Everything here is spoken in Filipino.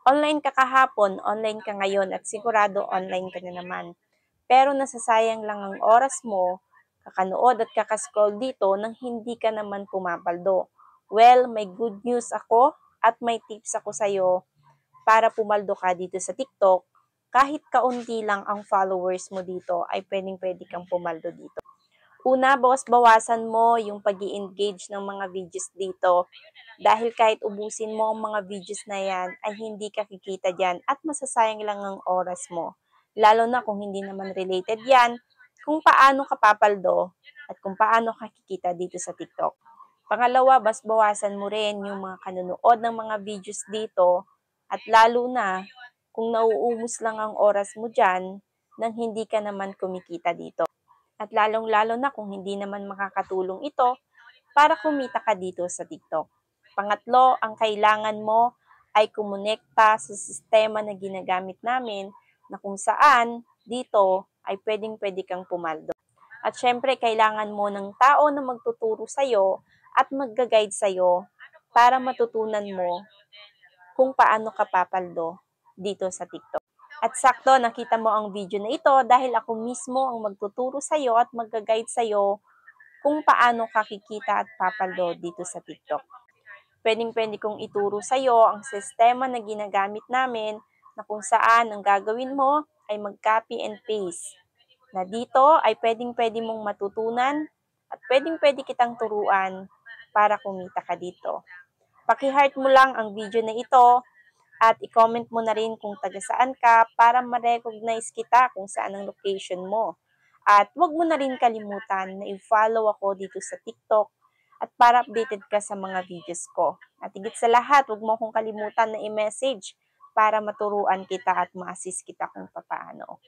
Online ka kahapon, online ka ngayon at sigurado online ka na naman. Pero nasasayang lang ang oras mo, kakanood at kakascroll dito nang hindi ka naman pumapaldo. Well, may good news ako at may tips ako sa'yo para pumaldo ka dito sa TikTok. Kahit kaunti lang ang followers mo dito ay pwedeng-pwede kang pumaldo dito. Una, bawas-bawasan mo yung pag-i-engage ng mga videos dito dahil kahit ubusin mo ang mga videos na yan ay hindi ka kikita dyan at masasayang lang ang oras mo. Lalo na kung hindi naman related yan, kung paano ka papaldo at kung paano ka kikita dito sa TikTok. Pangalawa, bawasan mo rin yung mga kanunood ng mga videos dito at lalo na kung nauubos lang ang oras mo dyan nang hindi ka naman kumikita dito. At lalong-lalo na kung hindi naman makakatulong ito para kumita ka dito sa TikTok. Pangatlo, ang kailangan mo ay kumonekta sa sistema na ginagamit namin na kung saan dito ay pwedeng-pwede kang pumaldo. At syempre, kailangan mo ng tao na magtuturo sa'yo at magga-guide sa'yo para matutunan mo kung paano ka papaldo dito sa TikTok. At sakto, nakita mo ang video na ito dahil ako mismo ang magtuturo sa'yo at magga-guide sa'yo kung paano ka kikita at papaldo dito sa TikTok. Pwedeng-pwede kong ituro sa'yo ang sistema na ginagamit namin na kung saan ang gagawin mo ay mag-copy and paste. Na dito ay pwedeng-pwede mong matutunan at pwedeng-pwede kitang turuan para kumita ka dito. Paki-heart mo lang ang video na ito at i-comment mo na rin kung taga saan ka para ma-recognize kita kung saan ang location mo. At huwag mo na rin kalimutan na i-follow ako dito sa TikTok at para updated ka sa mga videos ko. At higit sa lahat, huwag mo akong kalimutan na i-message para maturuan kita at ma-assist kita kung paano.